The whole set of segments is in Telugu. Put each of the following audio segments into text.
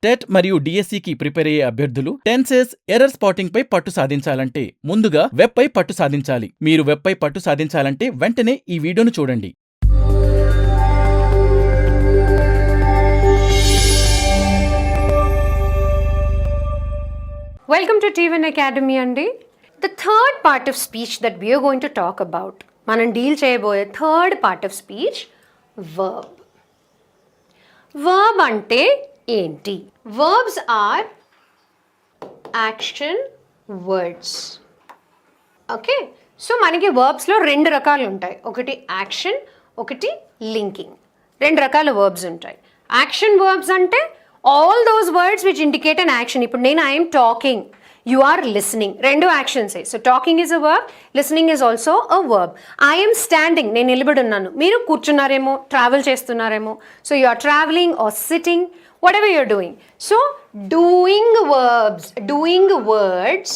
టెట్ మరియు డిఎస్సికి ప్రిపేర్ అయ్యే అభ్యర్థులు టెన్సెస్ ఎర్రర్ స్పాటింగ్ పై పట్టు సాధించాలంటే ముందుగా వెబ్ పై పట్టు సాధించాలి. మీరు వెబ్ పై పట్టు సాధించాలంటే వెంటనే ఈ వీడియోను చూడండి. Welcome to T1 Academy andi. The third part of speech that we are going to talk about, మనం డీల్ చేయబోయే third part of speech, verb. Verb అంటే ఏంటి? Verbs are action words. Okay, so మనకి వర్బ్స్లో రెండు రకాలు ఉంటాయి. ఒకటి యాక్షన్, ఒకటి లింకింగ్. రెండు రకాల వర్బ్స్ ఉంటాయి. యాక్షన్ వర్బ్స్ అంటే all those words which indicate an action. ఇప్పుడు నేను I'm talking, you are listening, రెండు యాక్షన్సే. So talking is a verb, listening is also a verb. I'm standing, నేను నిలబడి ఉన్నాను, మీరు కూర్చున్నారేమో, ట్రావెల్ చేస్తున్నారేమో. So you are travelling or sitting, whatever you're doing. So doing words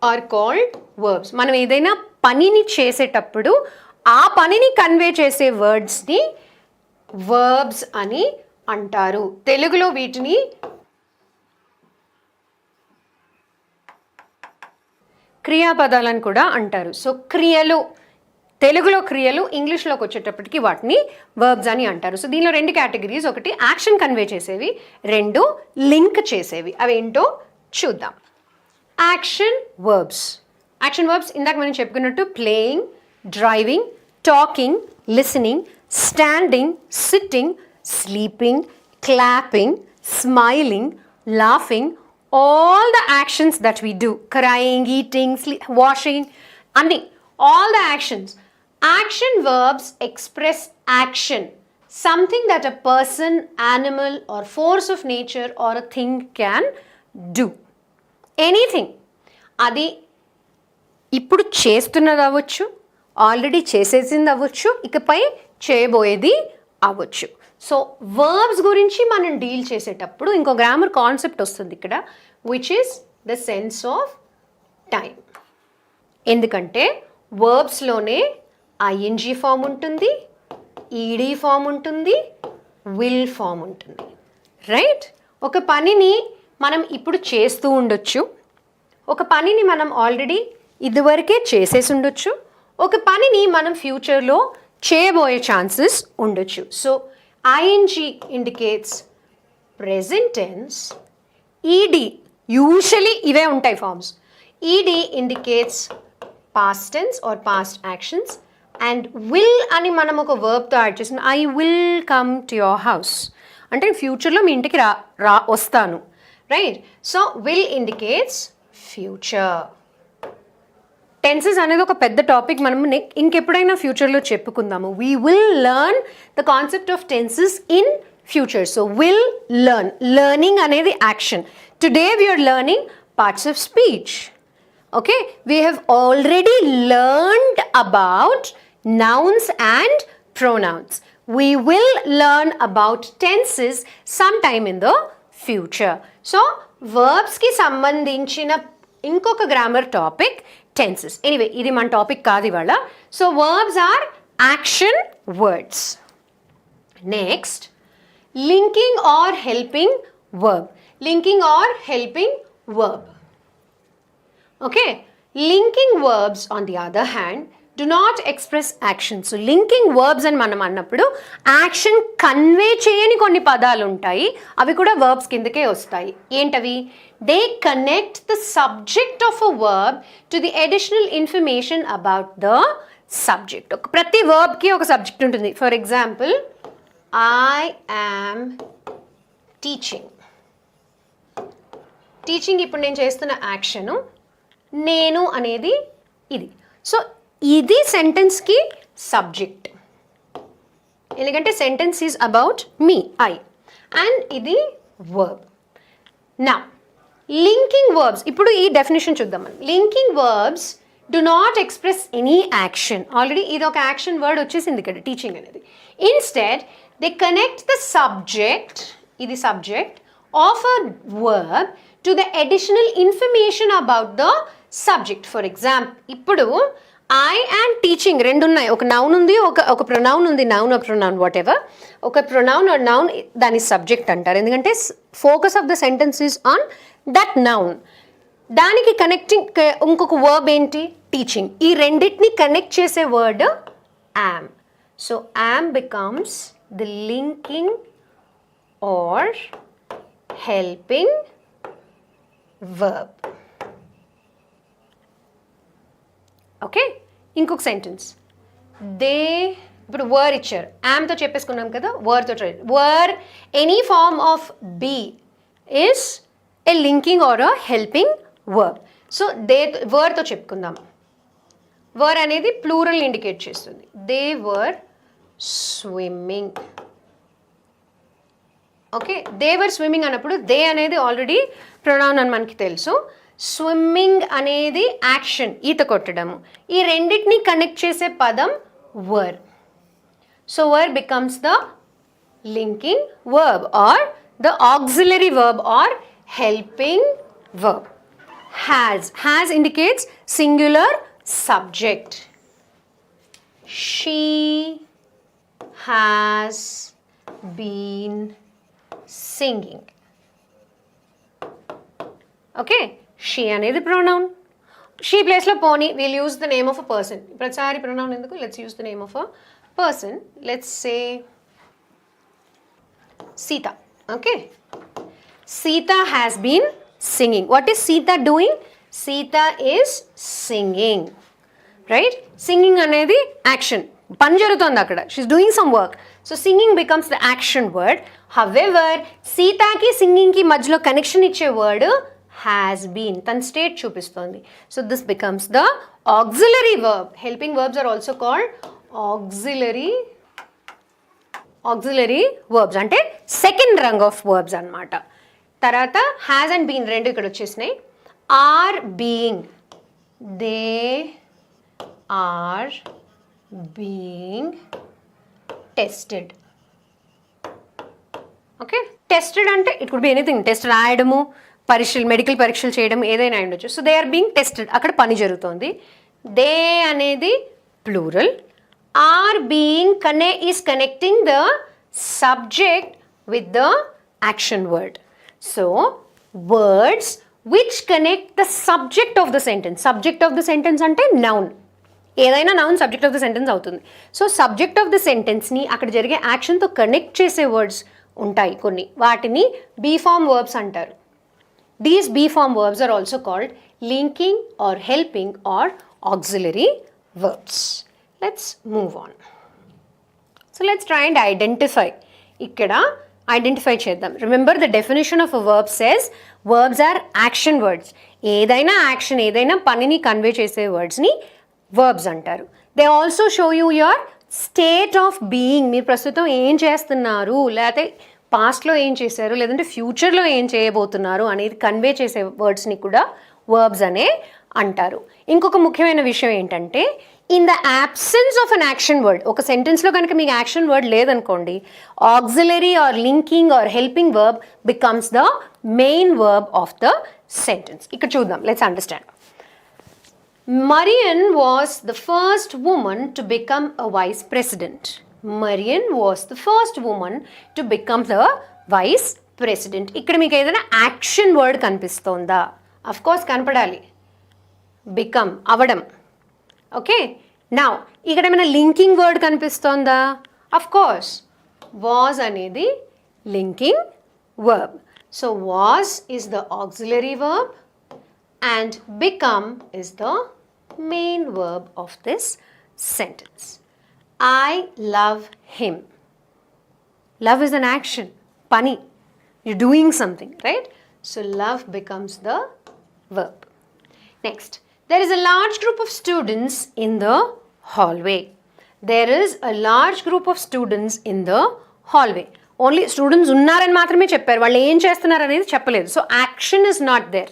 are called verbs. మనం ఏదైనా పనిని చేసేటప్పుడు ఆ పనిని కన్వే చేసే వర్డ్స్ని verbs అని అంటారు. తెలుగులో వీటిని క్రియాపదాలని కూడా అంటారు. సో క్రియలు, తెలుగులో క్రియలు, ఇంగ్లీష్లోకి వచ్చేటప్పటికి వాటిని వర్బ్స్ అని అంటారు. సో దీనిలో రెండు కేటగిరీస్, ఒకటి యాక్షన్ కన్వే చేసేవి, రెండు లింక్ చేసేవి. అవేంటో చూద్దాం. Action verbs. యాక్షన్ వర్బ్స్ ఇందాక మనం చెప్పుకున్నట్టు playing, driving, talking, listening, standing, sitting, sleeping, clapping, smiling, laughing, all the actions that we do, crying, eating, washing, అన్ని, all the actions. Action verbs express action, something that a person, animal or force of nature or a thing can do. Anything. అది ఇప్పుడు చేస్తున్నది అవ్వచ్చు, ఆల్రెడీ చేసేసింది అవ్వచ్చు, ఇకపై చేయబోయేది అవ్వచ్చు. సో వర్బ్స్ గురించి మనం డీల్ చేసేటప్పుడు ఇంకో గ్రామర్ కాన్సెప్ట్ వస్తుంది ఇక్కడ, which is the sense of time. ఎందుకంటే వర్బ్స్లోనే ఐఎన్జీ ఫామ్ ఉంటుంది, ఈడీ ఫామ్ ఉంటుంది, విల్ ఫామ్ ఉంటుంది. రైట్? ఒక పనిని మనం ఇప్పుడు చేస్తూ ఉండొచ్చు, ఒక పనిని మనం ఆల్రెడీ ఇదివరకే చేసేసి ఉండొచ్చు, ఒక పనిని మనం ఫ్యూచర్లో చేయబోయే ఛాన్సెస్ ఉండొచ్చు. So ING indicates present tense, ED usually ఇవే ఉంటాయి forms. ED indicates past tense or past actions, and will అని మనం ఒక వర్బ్తో యాడ్ చేసిన, I will come to your house అంటే ఫ్యూచర్లో మీ ఇంటికి వస్తాను. Right? So will indicates future. Tenses అనేది ఒక పెద్ద టాపిక్, మనం ఇంకెప్పుడైనా ఫ్యూచర్లో చెప్పుకుందాము. We will learn the concept of tenses in future. So will learn, learning అనేది action. Today we are learning parts of speech. Okay, we have already learned about nouns and pronouns. We will learn about tenses sometime in the future. So verbs ki sambandhinchina inkoka grammar topic tenses. Anyway, idi man topic kaadi valla. So verbs are action words. Next, linking or helping verb. Linking or helping verb. Okay, linking verbs on the other hand do not express action. So linking verbs అని మనం అన్నప్పుడు యాక్షన్ కన్వే చేయని కొన్ని పదాలు ఉంటాయి, అవి కూడా వర్బ్స్ కిందకే వస్తాయి. ఏంటవి? They connect the subject of a verb to the additional information about the subject. ప్రతి వర్బ్కి ఒక సబ్జెక్ట్ ఉంటుంది. For example, I am teaching. Teaching ఇప్పుడు నేను చేస్తున్న యాక్షను, నేను అనేది ఇది. సో ఇది సెంటెన్స్కి సబ్జెక్ట్, ఎందుకంటే sentence is about me, I, and ఇది వర్బ్. నా లింకింగ్ వర్బ్స్, ఇప్పుడు ఈ డెఫినేషన్ చూద్దాం మనం. Linking verbs do not express any action. Already ఇది ఒక యాక్షన్ వర్డ్ వచ్చేసింది ఇక్కడ, టీచింగ్ అనేది. Instead they connect the subject, ఇది subject of a verb to the additional information about the subject. For example, ఇప్పుడు ఐ అండ్ టీచింగ్ రెండు ఉన్నాయి. ఒక నౌన్ ఉంది, ఒక ప్రొనౌన్ ఉంది. Noun or pronoun whatever. ఒక ప్రొనౌన్ ఆర్ నౌన్ దాని సబ్జెక్ట్ అంటారు, ఎందుకంటే focus of the sentence is on that noun. దానికి కనెక్టింగ్ ఇంకొక వర్బ్ ఏంటి? టీచింగ్. ఈ రెండింటిని కనెక్ట్ చేసే word am. So am becomes the linking or helping verb. Okay, ఇంకొక సెంటెన్స్. దే, ఇప్పుడు వర్ ఇచ్చారు, యామ్తో చెప్పేసుకున్నాం కదా, వర్తో try. Were any form of be is a linking or a helping verb. So they వర్తో చెప్పుకుందాం. వర్ అనేది ప్లూరల్ ఇండికేట్ చేస్తుంది. They were swimming. Okay, they were swimming అన్నప్పుడు దే అనేది ఆల్రెడీ ప్రొనౌన్ అని మనకి తెలుసు. స్విమ్మింగ్ అనేది యాక్షన్, ఈత కొట్టడము. ఈ రెండింటిని కనెక్ట్ చేసే పదం were. So were becomes the linking verb or the auxiliary verb or helping verb. Has indicates singular subject. She has been singing. Okay, she అనేది pronoun. She place లో పోనీ, we'll use the name of a person. ప్రతిసారి pronoun ఎందుకు? Let's use the name of a person. Let's say Sita. Okay, Sita has been singing. What is Sita doing? Sita is singing, right? Singing అనేది యాక్షన్, పని జరుగుతుంది అక్కడ. She is doing some work. So singing becomes the action word. However సీతాకి సింగింగ్కి మధ్యలో కనెక్షన్ ఇచ్చే వర్డ్ హ్యాస్ బీన్, తన స్టేట్ చూపిస్తుంది. So this becomes the auxiliary verb. Helping verbs are also called auxiliary verbs, అంటే సెకండ్ రంగ్ ఆఫ్ వర్బ్స్ అన్నమాట. తర్వాత హ్యాస్ అండ్ బీన్ రెండు ఇక్కడ వచ్చేసినాయి. Are being, they are being tested. Okay, tested అంటే it could be anything. Test రాయడము, పరీక్షలు, మెడికల్ పరీక్షలు చేయడం, ఏదైనా ఉండొచ్చు. So they are being tested, అక్కడ పని జరుగుతుంది. దే అనేది plural. Are being is connecting the subject with the action word. So words which connect the subject of the sentence. Subject of the sentence అంటే noun. ఏదైనా noun subject of the sentence అవుతుంది. సో సబ్జెక్ట్ ఆఫ్ ద సెంటెన్స్ని అక్కడ జరిగే యాక్షన్తో కనెక్ట్ చేసే వర్డ్స్ ఉంటాయి కొన్ని, వాటిని బీ ఫార్మ్ వర్బ్స్ అంటారు. These be form verbs are also called linking or helping or auxiliary verbs. Let's move on. So let's try and identify. ఇక్కడ ఐడెంటిఫై చేద్దాం. Remember the definition of a verb says verbs are action words. ఏదైనా యాక్షన్, ఏదైనా పనిని కన్వే చేసే వర్డ్స్ని వర్బ్స్ అంటారు. They also show you your state of being. మీరు ప్రస్తుతం ఏం చేస్తున్నారు, లేకపోతే పాస్ట్లో ఏం చేశారు, లేదంటే ఫ్యూచర్లో ఏం చేయబోతున్నారు అనేది కన్వే చేసే వర్డ్స్ని కూడా వర్బ్స్ అనే అంటారు. ఇంకొక ముఖ్యమైన విషయం ఏంటంటే, in the absence of an action word, ఒక సెంటెన్స్లో కనుక మీకు యాక్షన్ వర్డ్ లేదనుకోండి, auxiliary or linking or helping verb becomes the main verb of the sentence. ఇక్కడ చూద్దాం, let's understand. Marian was the first woman to become a vice president. Marian was the first woman to become the vice president. ఇక్కడ మీకు ఏదైనా యాక్షన్ వర్డ్ కనిపిస్తోందా? అఫ్ కోర్స్ కనపడాలి, బికమ్ అవడం. ఓకే, నౌ ఇక్కడ ఏమైనా లింకింగ్ వర్డ్ కనిపిస్తోందా? అఫ్ కోర్స్ వాజ్ అనేది linking verb. So was is the auxiliary verb and become is the main verb of this sentence. I love him. Love is an action, pani. You're doing something, right? So love becomes the verb. Next, there is a large group of students in the hallway. There is a large group of students in the hallway. Only students ఉన్నారని మాత్రమే చెప్పారు, వాళ్ళు ఏం చేస్తున్నారు అనేది చెప్పలేదు. So action is not there.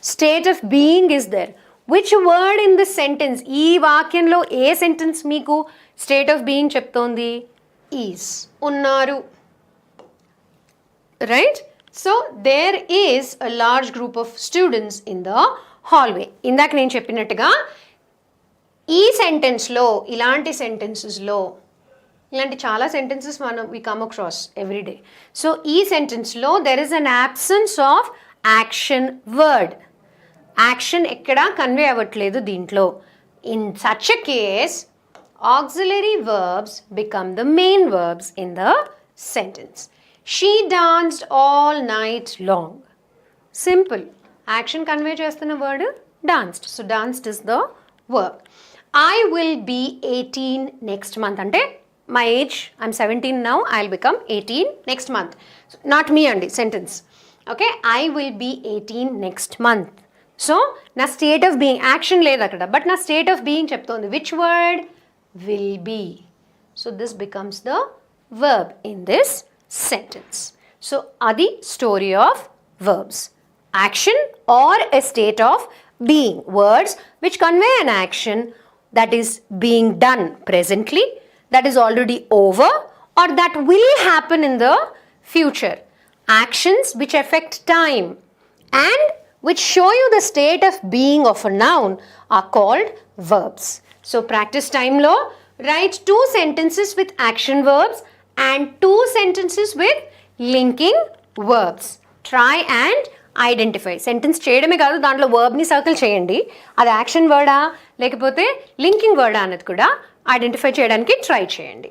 State of being is there. Which word in this sentence, ఈ వాక్యంలో ఏ సెంటెన్స్ మీకు స్టేట్ ఆఫ్ బీయింగ్ చెప్తోంది? ఈజ్, ఉన్నారు, right? So there is a large group of students in the hallway. ఇందాక నేను చెప్పినట్టుగా ఈ సెంటెన్స్లో ఇలాంటి సెంటెన్సెస్లో ఇలాంటి చాలా సెంటెన్సెస్ మనం we come across everyday. So ఈ సెంటెన్స్లో there is an absence of action word. Action ఎక్కడా కన్వే అవ్వట్లేదు దీంట్లో. In such a case auxiliary verbs become the main verbs in the sentence. She danced all night long. Simple. Action convey chestunna word danced. So danced is the verb. I will be 18 next month. Ante my age, I'm 17 now, I'll become 18 next month. So, not me andi sentence. Okay, I will be 18 next month. So na state of being action ledhu akkada, but na state of being cheptondi. Which word? Will be. So this becomes the verb in this sentence. So adi story of verbs. Action or a state of being. Words which convey an action that is being done presently, that is already over, or that will happen in the future. Actions which affect time and which show you the state of being of a noun are called verbs. So practice time lo write 2 sentences with action verbs and 2 sentences with linking verbs. Try and identify. Sentence చేయడమే కాదు, దాంట్లో వర్బ్ని సర్కిల్ చేయండి. అది యాక్షన్ వర్డా లేకపోతే లింకింగ్ వర్డా అనేది కూడా ఐడెంటిఫై చేయడానికి ట్రై చేయండి.